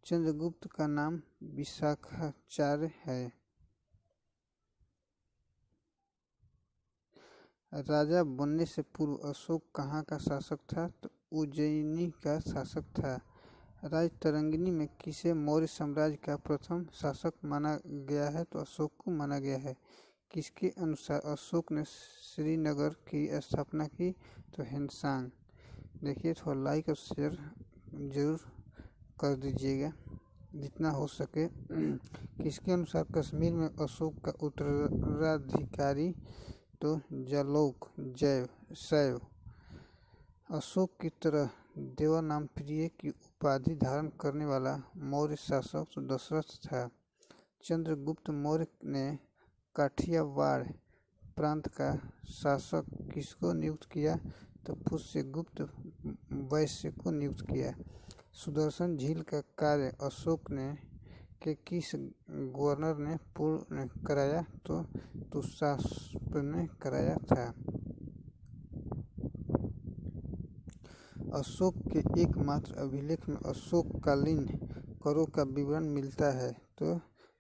A: चंद्रगुप्त का नाम विशाखाचार्य है। राजा बनने से पूर्व अशोक कहाँ का शासक था? तो उज्जैनी का शासक था। राजतरंगिणी में किसे मौर्य साम्राज्य का प्रथम शासक माना गया है? तो अशोक को माना गया है। किसके अनुसार अशोक ने श्रीनगर की स्थापना की? तो हेनसांग। देखिए, थोड़ा लाइक और शेयर जरूर कर दीजिएगा जितना हो सके। किसके अनुसार कश्मीर में अशोक का उत्तराधिकारी? तो जालौक शैव। अशोक की तरह देवानामप्रिय की उपाधि धारण करने वाला मौर्य शासक तो दशरथ था। चंद्रगुप्त मौर्य ने काठियावाड़ प्रांत का शासक किसको नियुक्त किया? तो पुष्यगुप्त वैश्य को नियुक्त किया। सुदर्शन झील का कार्य अशोक ने के किस गवर्नर ने पूर्ण कराया? तो दुशासन ने कराया था। अशोक के एकमात्र अभिलेख में अशोककालीन करों का विवरण मिलता है। तो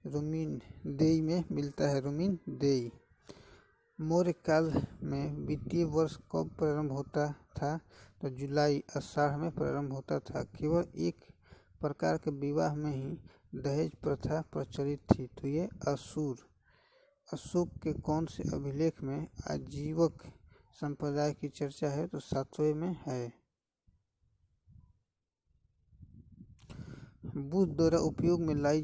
A: रुमिनदेई में मिलता है। रुमिनदेई। मौर्य काल में वित्तीय वर्ष कब प्रारंभ होता था? तो जुलाई आषाढ़ में प्रारंभ होता था। केवल एक प्रकार के विवाह में ही दहेज प्रथा प्रचलित थी, तो ये अशोक के कौन से अभिलेख में आजीवक संप्रदाय की चर्चा है? तो 7वें में है। बुद्ध द्वारा उपयोग में लाई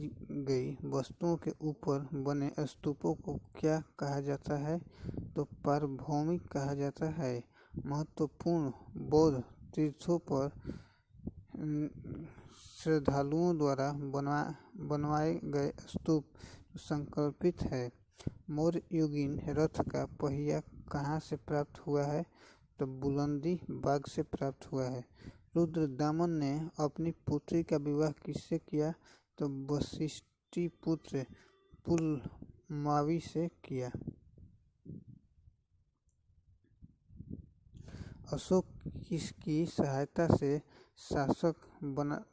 A: गई वस्तुओं के ऊपर बने स्तूपों को क्या कहा जाता है? तो पारभौमिक कहा जाता है। महत्वपूर्ण बौद्ध तीर्थों पर श्रद्धालुओं द्वारा बनवाए गए स्तूप संकल्पित है। मौर्य युगीन रथ का पहिया कहाँ से प्राप्त हुआ है? तो बुलंदी बाग से प्राप्त हुआ है। रुद्रदामन ने अपनी पुत्री का विवाह किससे किया? तो वशिष्ठी पुत्र पुलमावी से किया। अशोक किसकी सहायता से शासक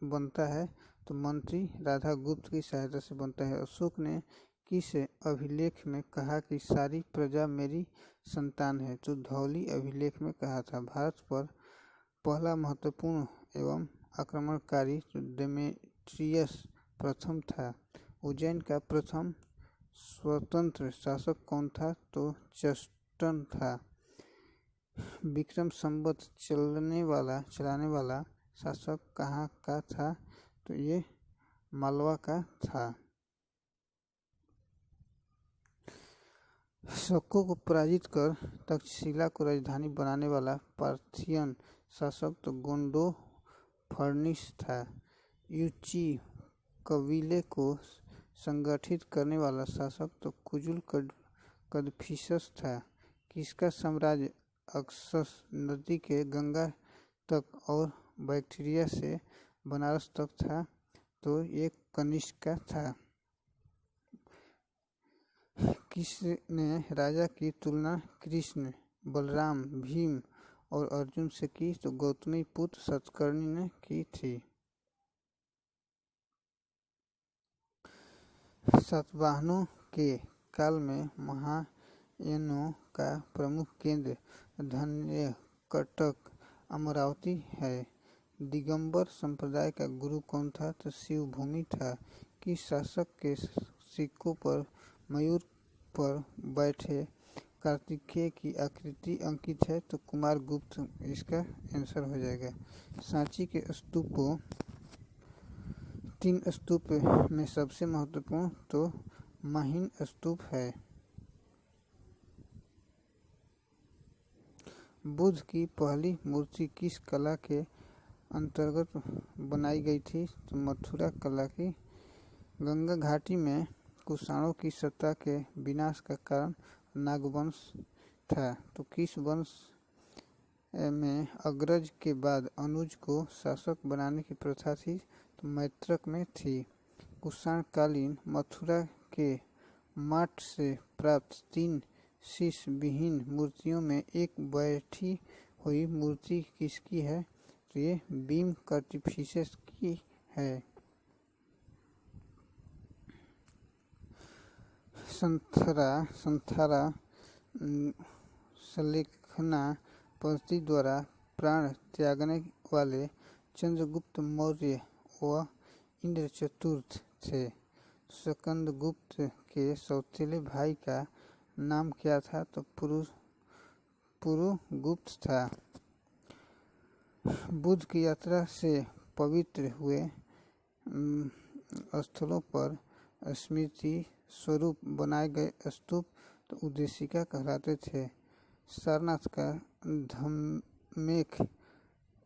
A: बनता है? तो मंत्री राधागुप्त की सहायता से बनता है। अशोक ने किस अभिलेख में कहा कि सारी प्रजा मेरी संतान है? तो धौली अभिलेख में कहा था। भारत पर पहला महत्वपूर्ण एवं आक्रमणकारी डेमेट्रियस प्रथम था। उज्जैन का प्रथम स्वतंत्र शासक कौन था? तो चेस्टन था। विक्रम संवत चलाने वाला शासक कहाँ का था? तो ये मालवा का था। शकों को पराजित कर तक्षशिला को राजधानी बनाने वाला पार्थियन शासक तो गोंडोफर्निस था। यूची कबीले को संगठित करने वाला शासक तो कुजुल कदफिसस था। किसका साम्राज्य अक्सस नदी के गंगा तक और बैक्ट्रिया से बनारस तक था? तो ये कनिष्क का था। किसने राजा की तुलना कृष्ण, बलराम, भीम और अर्जुन से की? तो गौतमी पुत्र सतकर्णी ने की थी। सातवाहनों के काल में महायानों का प्रमुख केंद्र धन्य कटक अमरावती है। दिगंबर संप्रदाय का गुरु कौन था? तो शिवभूमि था। किस शासक के सिक्कों पर मयूर पर बैठे कार्तिकेय की आकृति अंकित है? तो कुमारगुप्त इसका आंसर हो जाएगा। सांची के स्तूपों 3 स्तूप में सबसे महत्वपूर्ण तो माहिन स्तूप है। बुद्ध की पहली मूर्ति किस कला के अंतर्गत बनाई गई थी? तो मथुरा कला की। गंगा घाटी में कुषाणों की सत्ता के विनाश का कारण नागवंश था। तो किस वंश में अग्रज के बाद अनुज को शासक बनाने की प्रथा थी? तो मैत्रक में थी। कुषाण कालीन मथुरा के मठ से प्राप्त 3 शीश विहीन मूर्तियों में एक बैठी हुई मूर्ति किसकी है? तो ये बीम कर्टिफिसेस की है। संथारा सलेखना पद्धति द्वारा प्राण त्यागने वाले चंद्रगुप्त मौर्य व इंद्रचतुर्थ थे। स्कंदगुप्त के सौतेले भाई का नाम क्या था? तो पुरुगुप्त था। बुद्ध की यात्रा से पवित्र हुए स्थलों पर स्मृति स्वरूप बनाए गए स्तूप तो उद्देशिका कहलाते थे। सारनाथ का धम्मेक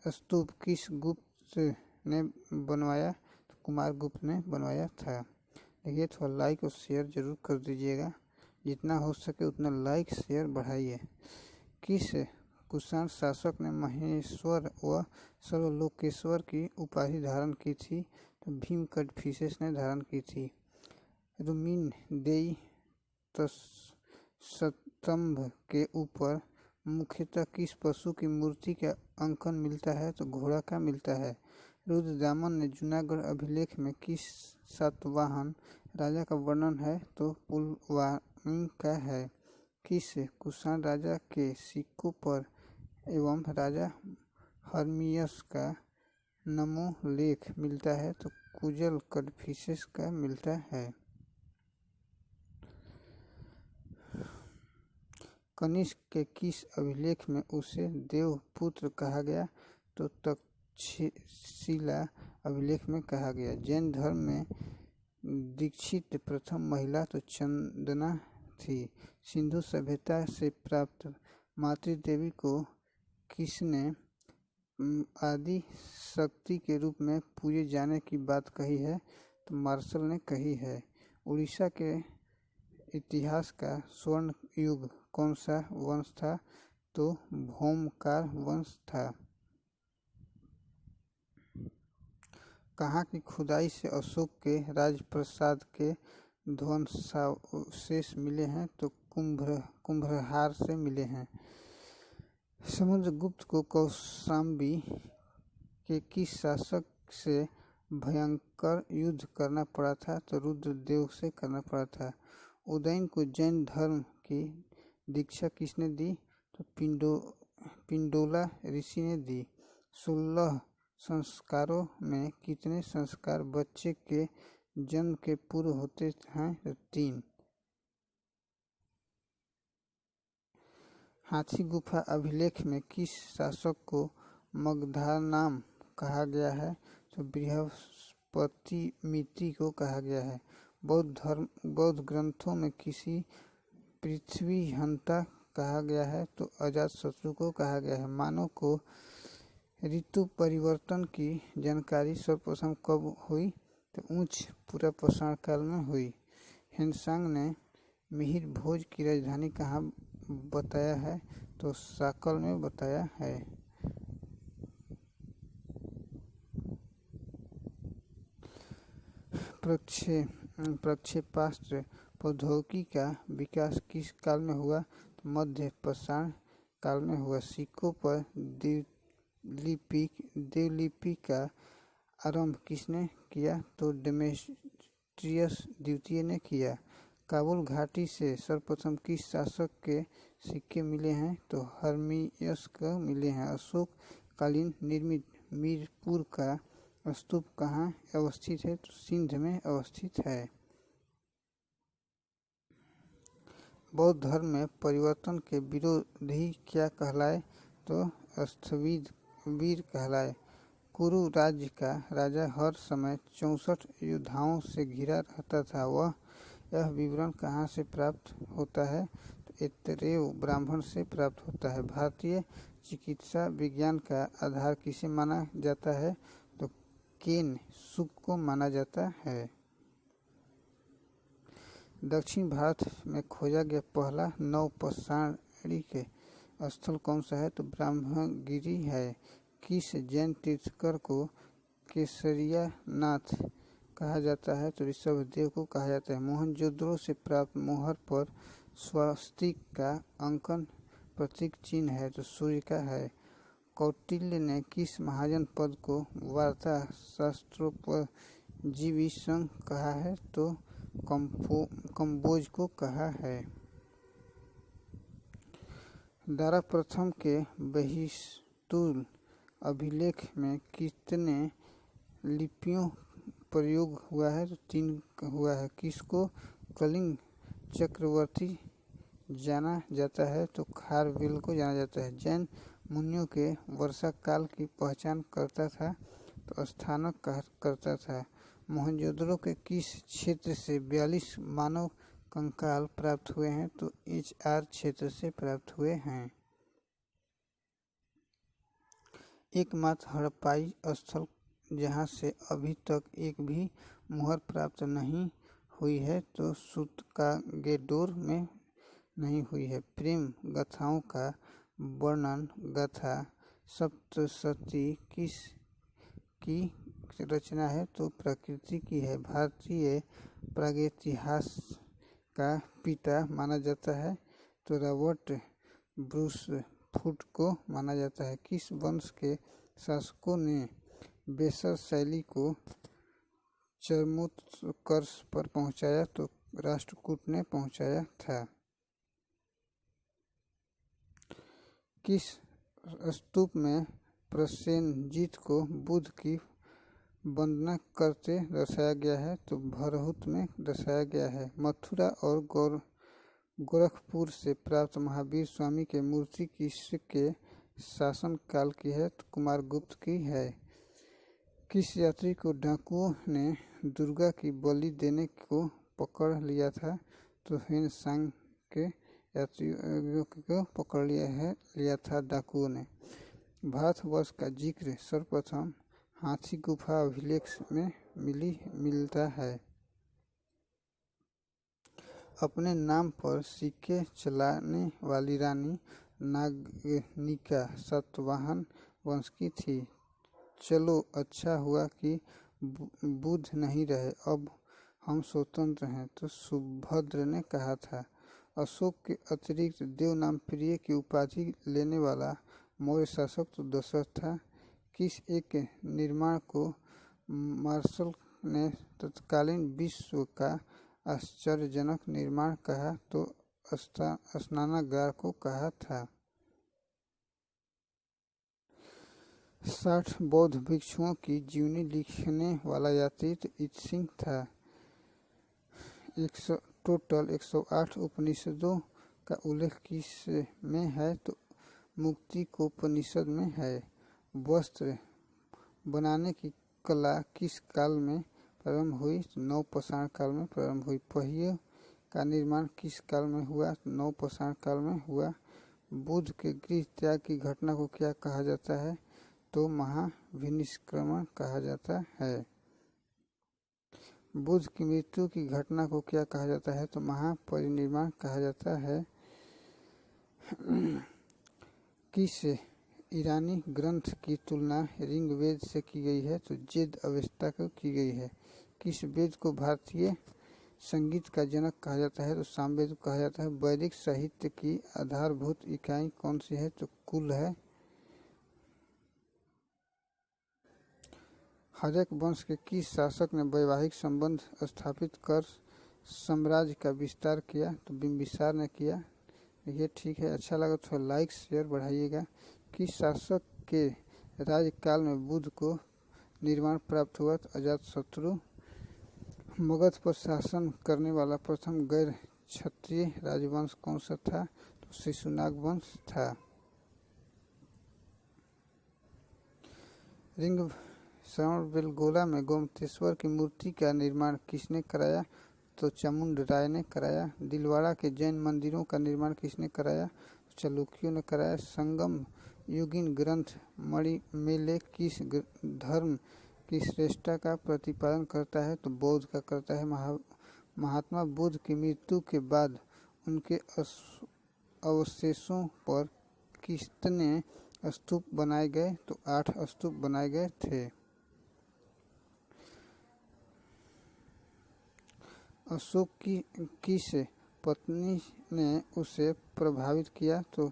A: स्तूप किस गुप्त ने बनवाया? तो कुमारगुप्त ने बनवाया था। देखिए थोड़ा लाइक और शेयर जरूर कर दीजिएगा, जितना हो सके उतना लाइक शेयर बढ़ाइए। किस कुषाण शासक ने महेश्वर व सर्वलोकेश्वर की उपाधि धारण की थी? तो भीम कदफिसेस ने धारण की थी। रुमिन देई स्तंभ के ऊपर मुख्यतः किस पशु की मूर्ति का अंकन मिलता है? तो घोड़ा का मिलता है। रुद्रदामन ने जूनागढ़ अभिलेख में किस सातवाहन राजा का वर्णन है? तो पुलमावी का है। किस कुषाण राजा के सिक्कों पर एवं राजा हर्मियस का नमोलेख मिलता है? तो कुजल कदफिसेस का मिलता है। कनिष्क के किस अभिलेख में उसे देवपुत्र कहा गया? तो तक्षशिला अभिलेख में कहा गया। जैन धर्म में दीक्षित प्रथम महिला तो चंदना थी। सिंधु सभ्यता से प्राप्त मातृदेवी को किसने आदि शक्ति के रूप में पूजे जाने की बात कही है? तो मार्शल ने कही है। उड़ीसा के इतिहास का स्वर्ण युग कौन सा वंश था? तो भौमकार वंश था। कहाँ की खुदाई से अशोक के राजप्रसाद के ध्वंसावशेष मिले हैं? तो कुम्भलहार से मिले हैं। समुद्रगुप्त को कौशाम्बी के किस शासक से भयंकर युद्ध करना पड़ा था? तो रुद्रदेव से करना पड़ा था। उदयन को जैन धर्म की दीक्षा किसने दी? तो पिंडोला ऋषि ने दी। 16 संस्कारों में कितने संस्कार बच्चे के जन्म के पूर्व होते हैं? तो 3। हाथी गुफा अभिलेख में किस शासक को मगधानाम कहा गया है? तो बृहस्पतिमिति को कहा गया है। बौद्ध ग्रंथों में किसी पृथ्वीहंता कहा गया है? तो अजातशत्रु को कहा गया है। मानव को ऋतु परिवर्तन की जानकारी सर्वप्रथम कब हुई? तो उच्च पूरा पाषाण काल में हुई। हेनसांग ने मिहिर भोज की राजधानी कहाँ बताया है? तो साकल में बताया है। प्रक्षेपास्त्र प्रौद्योगिकी का विकास किस काल में हुआ? तो मध्य पाषाण काल में हुआ। सिक्कों पर देवलिपि का आरंभ किसने किया? तो डेमेट्रियस द्वितीय ने किया। काबुल घाटी से सर्वप्रथम किस शासक के सिक्के मिले हैं? तो हर्मियस को मिले हैं। अशोक कालीन निर्मित मीरपुर का स्तूप कहाँ अवस्थित है? तो सिंध में अवस्थित है। बौद्ध धर्म में परिवर्तन के विरोधी क्या कहलाए? तो स्थविरवीर कहलाए। कुरु राज्य का राजा हर समय 64 योद्धाओं से घिरा रहता था। यह विवरण कहाँ से प्राप्त होता है? तो ऐतरेय ब्राह्मण से प्राप्त होता है। भारतीय चिकित्सा विज्ञान का आधार किसे माना जाता है? तो केन सुक को माना जाता है। दक्षिण भारत में खोजा गया पहला नवपाषाणिक स्थल कौन सा है? तो ब्रह्मगिरी है। किस जैन तीर्थंकर को केसरिया नाथ कहा जाता है? तो ऋषभदेव को कहा जाता है। मोहनजोदड़ो से प्राप्त मोहर पर स्वस्तिक का अंकन प्रतीक चिन्ह है? तो सूर्य का है। कौटिल्य ने किस महाजन पद को वार्ता शास्त्रोपजीवी कहा है? तो कंबोज को कहा है। दारा प्रथम के बहिस्तूल अभिलेख में कितने लिपियों प्रयोग हुआ है? तो 3 हुआ है। किसको कलिंग चक्रवर्ती जाना जाता है? तो खारवेल को जाना जाता है। जैन मुनियों के वर्षा काल की पहचान करता था? तो स्थानक करता था। मोहनजोदड़ो के किस क्षेत्र से 42 मानव कंकाल प्राप्त हुए हैं? तो HR क्षेत्र से प्राप्त हुए हैं। एकमात्र हड़प्पाई स्थल जहाँ से अभी तक एक भी मुहर प्राप्त नहीं हुई है तो सूतकागेडोर में नहीं हुई है। प्रेम गाथाओं का वर्णन गाथा सप्तशती किस की रचना है? तो प्रकृति की है। भारतीय प्रागैतिहास का पिता माना जाता है? तो रॉबर्ट ब्रूसफुट को माना जाता है। किस वंश के शासकों ने बेसर शैली को चरमोत्कर्ष पर पहुंचाया? तो राष्ट्रकूट ने पहुंचाया था। किस स्तूप में प्रसेनजीत को बुद्ध की वंदना करते दर्शाया गया है? तो भरहुत में दर्शाया गया है। मथुरा और गोरखपुर से प्राप्त महावीर स्वामी के मूर्ति किसके शासन काल की है? तो कुमारगुप्त की है। किस यात्री को डाकुओं ने दुर्गा की बलि देने को पकड़ लिया था? तो हेनसांग के यात्रियों को पकड़ लिया था डाकुओं ने। भारतवर्ष का जिक्र सर्वप्रथम हाथी गुफा अभिलेख में मिलता है। अपने नाम पर सिक्के चलाने वाली रानी नागनिका सातवाहन वंश की थी। चलो अच्छा हुआ कि बुध नहीं रहे, अब हम स्वतंत्र हैं, तो सुभद्र ने कहा था। अशोक के अतिरिक्त देव नाम प्रिय की उपाधि लेने वाला मौर्य शासक तो दशरथ था। किस एक निर्माण को मार्शल ने तत्कालीन विश्व का आश्चर्यजनक निर्माण कहा, तो स्नानागार को कहा था। 60 बौद्ध भिक्षुओं की जीवनी लिखने वाला यात्री इत्सिंग था। टोटल 108 उपनिषदों का उल्लेख किस में है, तो मुक्ति को उपनिषद में है। वस्त्र बनाने की कला किस काल में प्रारंभ हुई, तो नवपाषाण काल में प्रारंभ हुई। पहिए का निर्माण किस काल में हुआ, तो नवपाषाण काल में हुआ। बुद्ध के गृह त्याग की घटना को क्या कहा जाता है, तो महाविनिष्क्रमण कहा जाता है। बुद्ध की मृत्यु की घटना को क्या कहा जाता है, तो महापरिनिर्वाण कहा जाता है। किस ईरानी ग्रंथ की तुलना ऋग्वेद से की गई है, तो वेद अवेस्ता को की गई है। किस वेद को भारतीय संगीत का जनक कहा जाता है, तो सामवेद को कहा जाता है। वैदिक साहित्य की आधारभूत इकाई कौन सी है, तो कुल है। हर्यक वंश के किस शासक ने वैवाहिक संबंध स्थापित कर साम्राज्य का विस्तार किया, तो बिंबिसार ने किया। ये ठीक है, अच्छा लगा तो लाइक शेयर बढ़ाइएगा। किस शासक के राज्यकाल में बुद्ध को निर्वाण प्राप्त हुआ, तो अजातशत्रु। मगध पर शासन करने वाला प्रथम गैर क्षत्रिय राजवंश कौन सा था, तो शिशुनाग वंश था। रिंग श्रवणबेलगोला में गोमतेश्वर की मूर्ति का निर्माण किसने कराया, तो चामुंड राय ने कराया। दिलवाड़ा के जैन मंदिरों का निर्माण किसने कराया, तो चालुक्यों ने कराया। संगम युगीन ग्रंथ मणिमेले किस धर्म की श्रेष्ठता का प्रतिपादन करता है, तो बौद्ध का करता है। महात्मा बुद्ध की मृत्यु के बाद उनके अवशेषों पर कितने स्तूप बनाए गए, तो 8 स्तूप बनाए गए थे। अशोक की किस पत्नी ने उसे प्रभावित किया, तो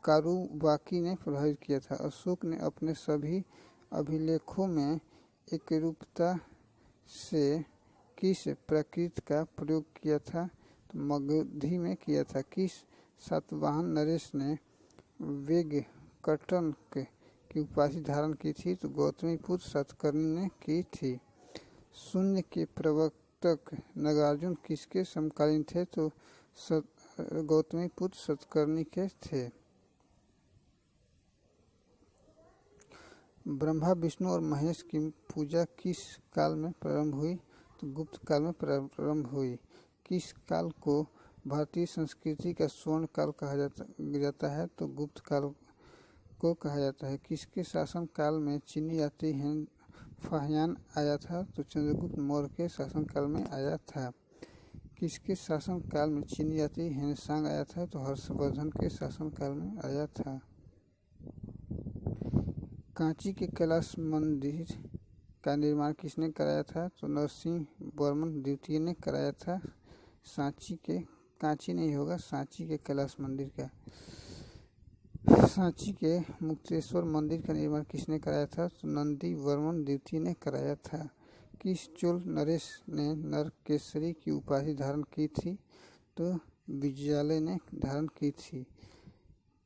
A: कारुबाकी ने प्रभावित किया था। अशोक ने अपने सभी अभिलेखों में एकरूपता से किस प्रकृति का प्रयोग किया था, तो मगधी में किया था। किस सातवाहन नरेश ने वेगकटक की उपाधि धारण की थी, तो गौतमीपुत्र सातकर्णी ने की थी। शून्य के प्रवर्तक नागार्जुन किसके समकालीन थे, तो गौतमीपुत्र सातकर्णी के थे। ब्रह्मा विष्णु और महेश की पूजा किस काल में प्रारंभ हुई, तो गुप्त काल में प्रारंभ हुई। किस काल को भारतीय संस्कृति का स्वर्ण काल कहा जाता है, तो गुप्त काल को कहा जाता है। किसके शासन काल में चीनी यात्री फाहियान आया था, तो चंद्रगुप्त मौर्य के शासन काल में आया था। किसके शासन काल में चीनी यात्री हेनसांग आया था, तो हर्षवर्धन के शासन काल में आया था। कांची के कैलाश मंदिर का निर्माण किसने कराया था, तो नरसिंह वर्मन द्वितीय ने कराया था। कांची नहीं होगा, सांची के कैलाश मंदिर का। सांची के मुक्तेश्वर मंदिर का निर्माण किसने कराया था, तो नंदी वर्मन द्वितीय ने कराया था। किस चोल नरेश ने नरकेसरी की उपाधि धारण की थी, तो विजयालय ने धारण की थी।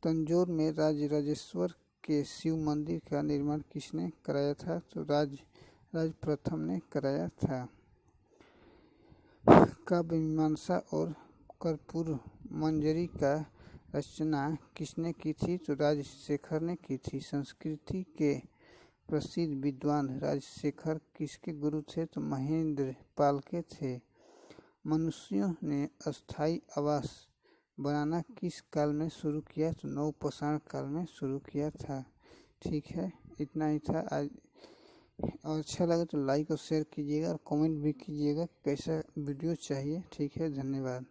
A: तंजौर में राजराजेश्वर के शिव मंदिर का निर्माण किसने कराया था, तो राज प्रथम ने कराया था। काव्य मीमांसा और कर्पूर मंजरी का रचना किसने की थी, तो राजशेखर ने की थी। संस्कृति के प्रसिद्ध विद्वान राजशेखर किसके गुरु थे, तो महेंद्र पाल के थे। मनुष्यों ने अस्थायी आवास बनाना किस काल में शुरू किया, तो नवपाषाण काल में शुरू किया था। ठीक है, इतना ही था आज। और अच्छा लगे तो लाइक और शेयर कीजिएगा और कमेंट भी कीजिएगा कैसा वीडियो चाहिए। ठीक है, धन्यवाद।